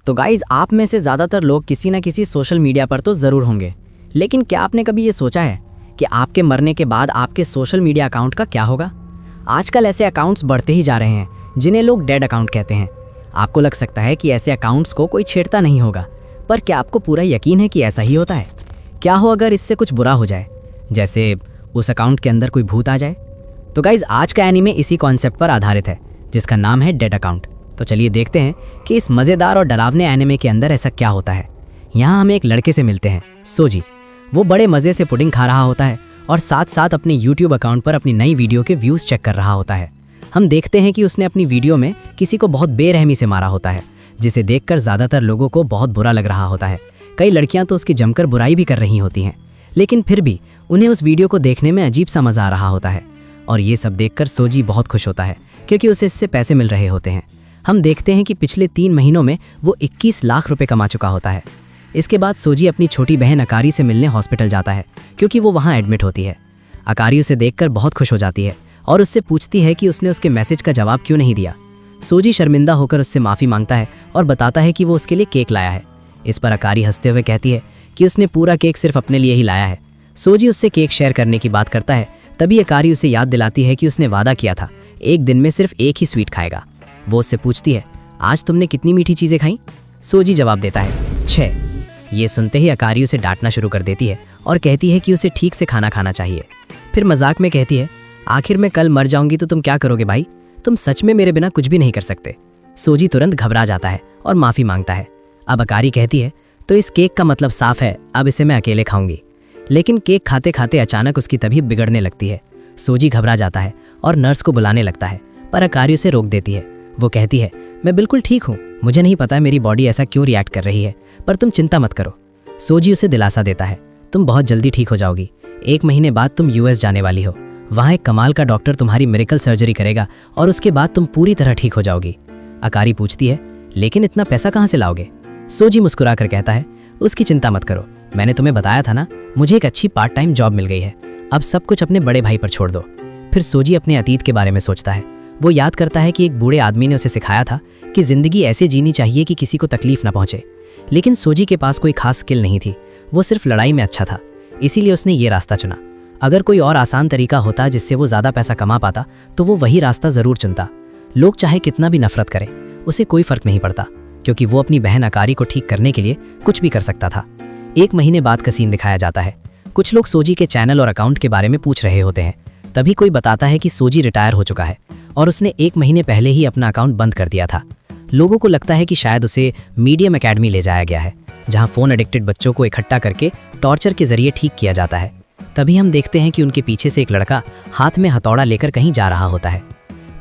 तो गाइज, आप में से ज़्यादातर लोग किसी न किसी सोशल मीडिया पर तो ज़रूर होंगे, लेकिन क्या आपने कभी ये सोचा है कि आपके मरने के बाद आपके सोशल मीडिया अकाउंट का क्या होगा? आजकल ऐसे अकाउंट्स बढ़ते ही जा रहे हैं जिन्हें लोग डेड अकाउंट कहते हैं। आपको लग सकता है कि ऐसे अकाउंट्स को कोई छेड़ता नहीं होगा, पर क्या आपको पूरा यकीन है कि ऐसा ही होता है? क्या हो अगर इससे कुछ बुरा हो जाए, जैसे उस अकाउंट के अंदर कोई भूत आ जाए? तो गाइज, आज का एनीमे इसी कॉन्सेप्ट पर आधारित है, जिसका नाम है डेड अकाउंट। तो चलिए देखते हैं कि इस मज़ेदार और डरावने एनीमे के अंदर ऐसा क्या होता है। यहाँ हमें एक लड़के से मिलते हैं, सोजी। वो बड़े मज़े से पुडिंग खा रहा होता है और साथ साथ अपने यूट्यूब अकाउंट पर अपनी नई वीडियो के व्यूज़ चेक कर रहा होता है। हम देखते हैं कि उसने अपनी वीडियो में किसी को बहुत बेरहमी से मारा होता है, जिसे देखकर ज़्यादातर लोगों को बहुत बुरा लग रहा होता है। कई लड़कियां तो उसकी जमकर बुराई भी कर रही होती हैं, लेकिन फिर भी उन्हें उस वीडियो को देखने में अजीब सा मज़ा आ रहा होता है। और ये सब देखकर सोजी बहुत खुश होता है, क्योंकि उसे इससे पैसे मिल रहे होते हैं। हम देखते हैं कि पिछले 3 महीनों में वो 21 लाख रुपए कमा चुका होता है। इसके बाद सोजी अपनी छोटी बहन अकारी से मिलने हॉस्पिटल जाता है, क्योंकि वो वहाँ एडमिट होती है। अकारी उसे देखकर बहुत खुश हो जाती है और उससे पूछती है कि उसने उसके मैसेज का जवाब क्यों नहीं दिया। सोजी शर्मिंदा होकर उससे माफ़ी मांगता है और बताता है कि वो उसके लिए केक लाया है। इस पर अकारी हंसते हुए कहती है कि उसने पूरा केक सिर्फ अपने लिए ही लाया है। सोजी उससे केक शेयर करने की बात करता है, तभी अकारी उसे याद दिलाती है कि उसने वादा किया था एक दिन में सिर्फ एक ही स्वीट खाएगा। वो उससे पूछती है, आज तुमने कितनी मीठी चीज़ें खाई? सोजी जवाब देता है, 6। ये सुनते ही अकारी उसे डांटना शुरू कर देती है और कहती है कि उसे ठीक से खाना खाना चाहिए। फिर मजाक में कहती है, आखिर मैं कल मर जाऊंगी तो तुम क्या करोगे भाई? तुम सच में मेरे बिना कुछ भी नहीं कर सकते। सोजी तुरंत घबरा जाता है और माफ़ी मांगता है। अब अकारी कहती है, तो इस केक का मतलब साफ है, अब इसे मैं अकेले खाऊंगी। लेकिन केक खाते खाते अचानक उसकी तबीयत बिगड़ने लगती है। सोजी घबरा जाता है और नर्स को बुलाने लगता है, पर अकारी उसे रोक देती है। वो कहती है, मैं बिल्कुल ठीक हूँ, मुझे नहीं पता मेरी बॉडी ऐसा क्यों रिएक्ट कर रही है, पर तुम चिंता मत करो। सोजी उसे दिलासा देता है, तुम बहुत जल्दी ठीक हो जाओगी। 1 महीने बाद तुम यूएस जाने वाली हो। वहाँ एक कमाल का डॉक्टर तुम्हारी मिरेकल सर्जरी करेगा और उसके बाद तुम पूरी तरह ठीक हो जाओगी। अकारी पूछती है, लेकिन इतना पैसा कहाँ से लाओगे? सोजी मुस्कुरा कर कहता है, उसकी चिंता मत करो, मैंने तुम्हें बताया था ना, मुझे एक अच्छी पार्ट टाइम जॉब मिल गई है। अब सब कुछ अपने बड़े भाई पर छोड़ दो। फिर सोजी अपने अतीत के बारे में सोचता है। वो याद करता है कि एक बूढ़े आदमी ने उसे सिखाया था कि ज़िंदगी ऐसे जीनी चाहिए कि किसी को तकलीफ ना पहुंचे। लेकिन सोजी के पास कोई खास स्किल नहीं थी, वो सिर्फ लड़ाई में अच्छा था, इसीलिए उसने ये रास्ता चुना। अगर कोई और आसान तरीका होता जिससे वो ज़्यादा पैसा कमा पाता तो वो वही रास्ता ज़रूर चुनता। लोग चाहे कितना भी नफरत करें, उसे कोई फ़र्क नहीं पड़ता, क्योंकि वो अपनी बहन अकारी को ठीक करने के लिए कुछ भी कर सकता था। 1 महीने बाद का सीन दिखाया जाता है। कुछ लोग सोजी के चैनल और अकाउंट के बारे में पूछ रहे होते हैं। तभी कोई बताता है कि सोजी रिटायर हो चुका है और उसने 1 महीने पहले ही अपना अकाउंट बंद कर दिया था। लोगों को लगता है कि शायद उसे मीडियम एकेडमी ले जाया गया है, जहां फ़ोन एडिक्टेड बच्चों को इकट्ठा करके टॉर्चर के जरिए ठीक किया जाता है। तभी हम देखते हैं कि उनके पीछे से एक लड़का हाथ में हथौड़ा लेकर कहीं जा रहा होता है।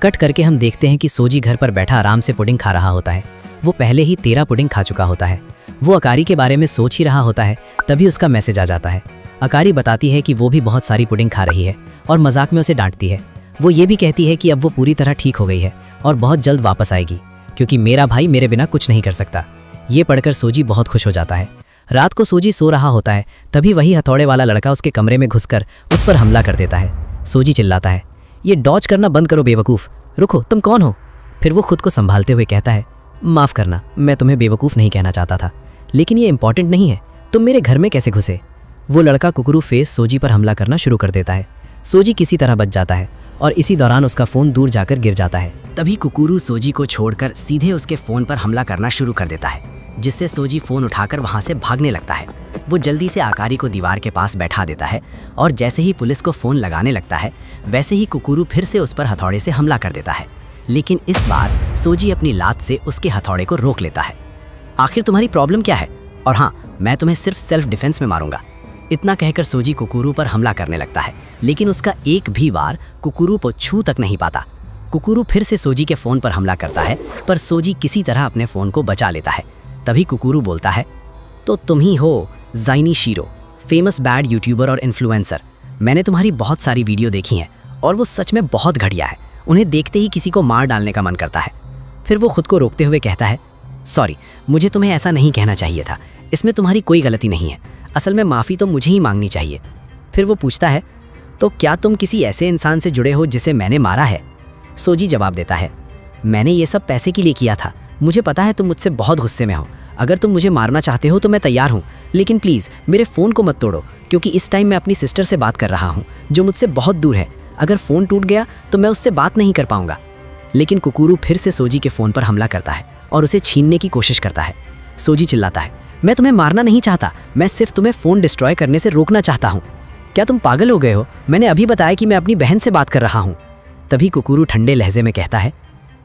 कट करके हम देखते हैं कि सोजी घर पर बैठा आराम से पुडिंग खा रहा होता है। वो पहले ही 13 पुडिंग खा चुका होता है। वो अकारी के बारे में सोच ही रहा होता है, तभी उसका मैसेज आ जाता है। अकारी बताती है कि वो भी बहुत सारी पुडिंग खा रही है और मजाक में उसे डांटती है। वो ये भी कहती है कि अब वो पूरी तरह ठीक हो गई है और बहुत जल्द वापस आएगी, क्योंकि मेरा भाई मेरे बिना कुछ नहीं कर सकता। ये पढ़कर सोजी बहुत खुश हो जाता है। रात को सोजी सो रहा होता है, तभी वही हथौड़े वाला लड़का उसके कमरे में घुसकर उस पर हमला कर देता है। सोजी चिल्लाता है, ये डॉज करना बंद करो बेवकूफ़, रुको तुम कौन हो? फिर वो खुद को संभालते हुए कहता है, माफ़ करना, मैं तुम्हें बेवकूफ़ नहीं कहना चाहता था, लेकिन ये इंपॉर्टेंट नहीं है, तुम मेरे घर में कैसे घुसे? वो लड़का कुकरू फेस सोजी पर हमला करना शुरू कर देता है। सोजी किसी तरह बच जाता है और इसी दौरान उसका फ़ोन दूर जाकर गिर जाता है। तभी कुकुरू सोजी को छोड़कर सीधे उसके फ़ोन पर हमला करना शुरू कर देता है, जिससे सोजी फ़ोन उठाकर वहाँ से भागने लगता है। वो जल्दी से आकारी को दीवार के पास बैठा देता है और जैसे ही पुलिस को फ़ोन लगाने लगता है, वैसे ही कुकुरू फिर से उस पर हथौड़े से हमला कर देता है। लेकिन इस बार सोजी अपनी लात से उसके हथौड़े को रोक लेता है। आखिर तुम्हारी प्रॉब्लम क्या है? और हाँ, मैं तुम्हें सिर्फ सेल्फ डिफेंस में मारूंगा। इतना कहकर सोजी कुकुरू पर हमला करने लगता है, लेकिन उसका एक भी वार कुकुरू को छू तक नहीं पाता। कुकुरू फिर से सोजी के फ़ोन पर हमला करता है, पर सोजी किसी तरह अपने फ़ोन को बचा लेता है। तभी कुकुरू बोलता है, तो तुम ही हो ज़ाइनी शीरो, फेमस बैड यूट्यूबर और इन्फ्लुएंसर। मैंने तुम्हारी बहुत सारी वीडियो देखी हैं और वो सच में बहुत घटिया है। उन्हें देखते ही किसी को मार डालने का मन करता है। फिर वो खुद को रोकते हुए कहता है, सॉरी, मुझे तुम्हें ऐसा नहीं कहना चाहिए था, इसमें तुम्हारी कोई गलती नहीं है, असल में माफ़ी तो मुझे ही मांगनी चाहिए। फिर वो पूछता है, तो क्या तुम किसी ऐसे इंसान से जुड़े हो जिसे मैंने मारा है? सोजी जवाब देता है, मैंने ये सब पैसे के लिए किया था, मुझे पता है तुम मुझसे बहुत गुस्से में हो। अगर तुम मुझे मारना चाहते हो तो मैं तैयार हूँ, लेकिन प्लीज़ मेरे फ़ोन को मत तोड़ो, क्योंकि इस टाइम मैं अपनी सिस्टर से बात कर रहा हूँ जो मुझसे बहुत दूर है। अगर फ़ोन टूट गया तो मैं उससे बात नहीं कर पाऊंगा। लेकिन कुकुरू फिर से सोजी के फ़ोन पर हमला करता है और उसे छीनने की कोशिश करता है। सोजी चिल्लाता है, मैं तुम्हें मारना नहीं चाहता, मैं सिर्फ तुम्हें फ़ोन डिस्ट्रॉय करने से रोकना चाहता हूँ। क्या तुम पागल हो गए हो? मैंने अभी बताया कि मैं अपनी बहन से बात कर रहा हूँ। तभी कुकुरू ठंडे लहजे में कहता है,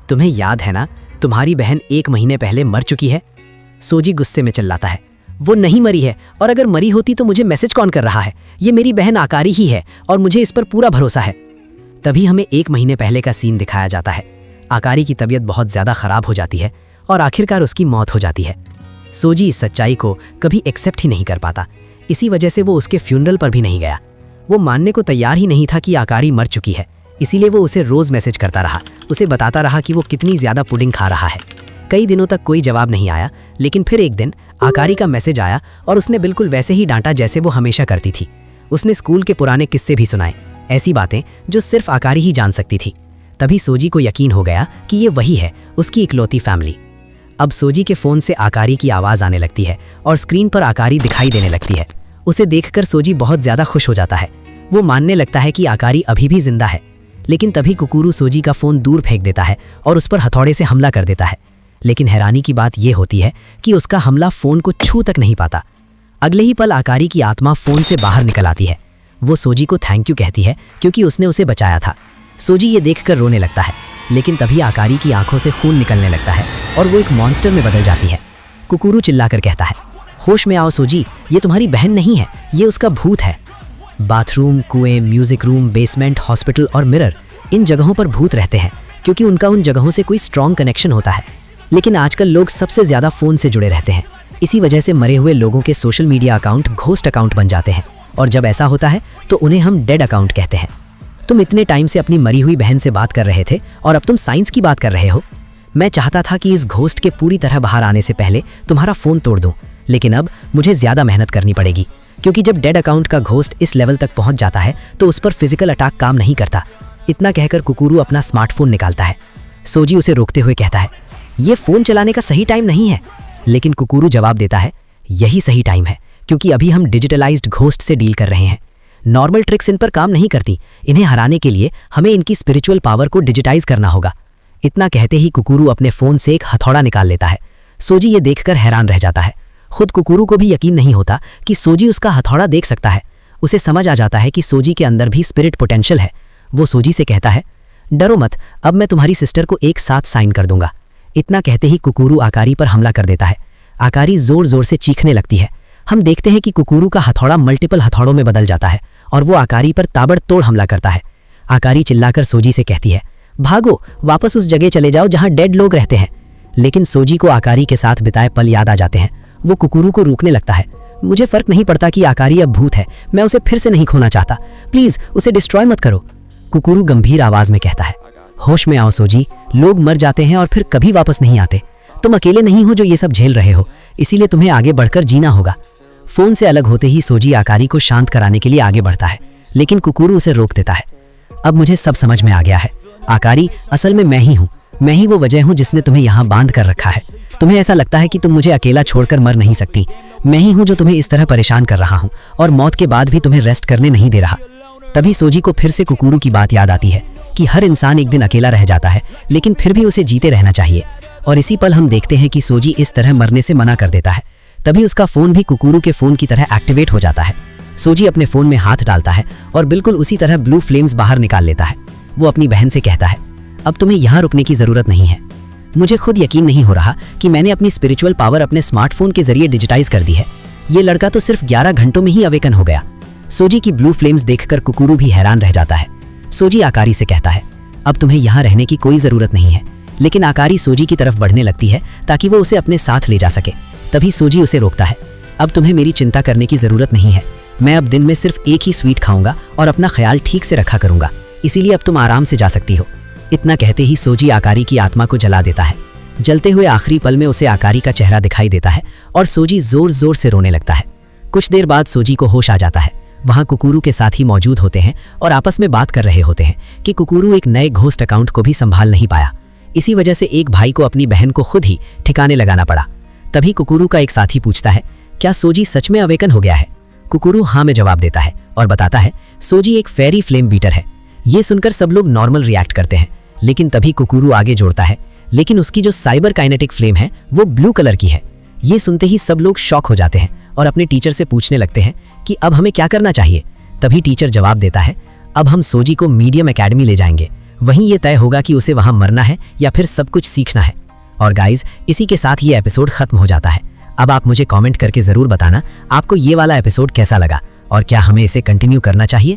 तुम्हें याद है ना, तुम्हारी बहन 1 महीने पहले मर चुकी है। सोजी गुस्से में चिल्लाता है, वो नहीं मरी है, और अगर मरी होती तो मुझे मैसेज कौन कर रहा है? ये मेरी बहन आकारी ही है और मुझे इस पर पूरा भरोसा है। तभी हमें 1 महीने पहले का सीन दिखाया जाता है। आकारी की तबीयत बहुत ज़्यादा ख़राब हो जाती है और आखिरकार उसकी मौत हो जाती है। सोजी इस सच्चाई को कभी एक्सेप्ट ही नहीं कर पाता। इसी वजह से वो उसके फ्यूनरल पर भी नहीं गया। वो मानने को तैयार ही नहीं था कि आकारी मर चुकी है। इसीलिए वो उसे रोज़ मैसेज करता रहा, उसे बताता रहा कि वो कितनी ज़्यादा पुडिंग खा रहा है। कई दिनों तक कोई जवाब नहीं आया, लेकिन फिर एक दिन आकारी का मैसेज आया और उसने बिल्कुल वैसे ही डांटा जैसे वो हमेशा करती थी। उसने स्कूल के पुराने किस्से भी सुनाए, ऐसी बातें जो सिर्फ आकारी ही जान सकती थी। तभी सोजी को यकीन हो गया कि ये वही है, उसकी इकलौती फैमिली। अब सोजी के फ़ोन से आकारी की आवाज़ आने लगती है और स्क्रीन पर आकारी दिखाई देने लगती है। उसे देखकर सोजी बहुत ज़्यादा खुश हो जाता है। वो मानने लगता है कि आकारी अभी भी जिंदा है। लेकिन तभी कुकुरू सोजी का फ़ोन दूर फेंक देता है और उस पर हथौड़े से हमला कर देता है। लेकिन हैरानी की बात यह होती है कि उसका हमला फ़ोन को छू तक नहीं पाता। अगले ही पल आकारी की आत्मा फ़ोन से बाहर निकल आती है। वो सोजी को थैंक यू कहती है क्योंकि उसने उसे बचाया था। सोजी ये देखकर रोने लगता है, लेकिन तभी आकारी की आंखों से खून निकलने लगता है और वो एक मॉन्स्टर में बदल जाती है। कुकुरू चिल्लाकर कहता है, होश में आओ सोजी, ये तुम्हारी बहन नहीं है, ये उसका भूत है। बाथरूम, कुएं, म्यूजिक रूम, बेसमेंट, हॉस्पिटल और मिरर, इन जगहों पर भूत रहते हैं क्योंकि उनका उन जगहों से कोई स्ट्रॉन्ग कनेक्शन होता है। लेकिन आजकल लोग सबसे ज़्यादा फ़ोन से जुड़े रहते हैं। इसी वजह से मरे हुए लोगों के social media account ghost account बन जाते हैं, और जब ऐसा होता है तो उन्हें हम डेड अकाउंट कहते हैं। तुम इतने टाइम से अपनी मरी हुई बहन से बात कर रहे थे और अब तुम साइंस की बात कर रहे हो। मैं चाहता था कि इस घोस्ट के पूरी तरह बाहर आने से पहले तुम्हारा फ़ोन तोड़ दूं, लेकिन अब मुझे ज़्यादा मेहनत करनी पड़ेगी, क्योंकि जब डेड अकाउंट का घोस्ट इस लेवल तक पहुंच जाता है तो उस पर फिजिकल अटैक काम नहीं करता। इतना कहकर कुकुरू अपना स्मार्टफोन निकालता है। सोजी उसे रोकते हुए कहता है, ये फ़ोन चलाने का सही टाइम नहीं है। लेकिन कुकुरू जवाब देता है, यही सही टाइम है, क्योंकि अभी हम डिजिटलाइज्ड घोस्ट से डील कर रहे हैं। नॉर्मल ट्रिक्स इन पर काम नहीं करती। इन्हें हराने के लिए हमें इनकी स्पिरिचुअल पावर को डिजिटाइज करना होगा। इतना कहते ही कुकुरू अपने फ़ोन से एक हथौड़ा निकाल लेता है। सोजी ये देखकर हैरान रह जाता है। खुद कुकुरू को भी यकीन नहीं होता कि सोजी उसका हथौड़ा देख सकता है। उसे समझ आ जाता है कि सोजी के अंदर भी स्पिरिट पोटेंशियल है। वो सोजी से कहता है, डरो मत, अब मैं तुम्हारी सिस्टर को एक साथ साइन कर दूंगा। इतना कहते ही कुकुरू आकारी पर हमला कर देता है। आकारी जोर जोर से चीखने लगती है। हम देखते हैं कि कुकुरू का हथौड़ा मल्टीपल हथौड़ों में बदल जाता है और वो आकारी पर ताबड़तोड़ हमला करता है। आकारी चिल्लाकर सोजी से कहती है, भागो, वापस उस जगह चले जाओ जहां डेड लोग रहते हैं। लेकिन सोजी को आकारी के साथ बिताए पल याद आ जाते हैं। वो कुकुरू को रोकने लगता है। मुझे फर्क नहीं पड़ता कि आकारी अब भूत है, मैं उसे फिर से नहीं खोना चाहता, प्लीज उसे डिस्ट्रॉय मत करो। कुकुरू गंभीर आवाज में कहता है, होश में आओ सोजी, लोग मर जाते हैं और फिर कभी वापस नहीं आते। तुम अकेले नहीं हो जो ये सब झेल रहे हो, इसीलिए तुम्हें आगे बढ़कर जीना होगा। फोन से अलग होते ही सोजी आकारी को शांत कराने के लिए आगे बढ़ता है, लेकिन कुकुरू उसे रोक देता है। अब मुझे सब समझ में आ गया है आकारी, असल में मैं ही हूँ, मैं ही वो वजह हूँ जिसने तुम्हें यहाँ बांध कर रखा है। तुम्हें ऐसा लगता है कि तुम मुझे अकेला छोड़कर मर नहीं सकती। मैं ही हूँ जो तुम्हें इस तरह परेशान कर रहा हूँ और मौत के बाद भी तुम्हें रेस्ट करने नहीं दे रहा। तभी सोजी को फिर से कुकुरू की बात याद आती है कि हर इंसान एक दिन अकेला रह जाता है, लेकिन फिर भी उसे जीते रहना चाहिए। और इसी पल हम देखते हैं कि सोजी इस तरह मरने से मना कर देता है। तभी उसका फ़ोन भी कुकुरू के फ़ोन की तरह एक्टिवेट हो जाता है। सोजी अपने फ़ोन में हाथ डालता है और बिल्कुल उसी तरह ब्लू फ्लेम्स बाहर निकाल लेता है। वो अपनी बहन से कहता है, अब तुम्हें यहाँ रुकने की ज़रूरत नहीं है। मुझे खुद यकीन नहीं हो रहा कि मैंने अपनी स्पिरिचुअल पावर अपने स्मार्टफोन के जरिए डिजिटाइज कर दी है। ये लड़का तो सिर्फ 11 घंटों में ही अवेकन हो गया। सोजी की ब्लू फ्लेम्स देखकर कुकुरू भी हैरान रह जाता है। सोजी आकारी से कहता है, अब तुम्हें यहाँ रहने की कोई ज़रूरत नहीं है। लेकिन आकारी सोजी की तरफ बढ़ने लगती है ताकि वो उसे अपने साथ ले जा सके। तभी सोजी उसे रोकता है, अब तुम्हें मेरी चिंता करने की ज़रूरत नहीं है। मैं अब दिन में सिर्फ एक ही स्वीट खाऊंगा और अपना ख्याल ठीक से रखा करूंगा, इसीलिए अब तुम आराम से जा सकती हो। इतना कहते ही सोजी आकारी की आत्मा को जला देता है। जलते हुए आखिरी पल में उसे आकारी का चेहरा दिखाई देता है और सोजी जोर जोर से रोने लगता है। कुछ देर बाद सोजी को होश आ जाता है। वहाँ कुकुरू के साथ ही मौजूद होते हैं और आपस में बात कर रहे होते हैं कि कुकुरू एक नए घोस्ट अकाउंट को भी संभाल नहीं पाया। इसी वजह से एक भाई को अपनी बहन को खुद ही ठिकाने लगाना पड़ा। तभी कुकुरू का एक साथी पूछता है, क्या सोजी सच में अवेकन हो गया है? कुकुरू हाँ में जवाब देता है और बताता है, सोजी एक फेरी फ्लेम बीटर है। ये सुनकर सब लोग नॉर्मल रिएक्ट करते हैं, लेकिन तभी कुकुरू आगे जोड़ता है, लेकिन उसकी जो साइबर काइनेटिक फ्लेम है वो ब्लू कलर की है। ये सुनते ही सब लोग शॉक हो जाते हैं और अपने टीचर से पूछने लगते हैं कि अब हमें क्या करना चाहिए। तभी टीचर जवाब देता है, अब हम सोजी को मीडियम एकेडमी ले जाएंगे, वहीं ये तय होगा कि उसे वहां मरना है या फिर सब कुछ सीखना है। और गाइज, इसी के साथ ये एपिसोड खत्म हो जाता है। अब आप मुझे कमेंट करके जरूर बताना आपको ये वाला एपिसोड कैसा लगा और क्या हमें इसे कंटिन्यू करना चाहिए।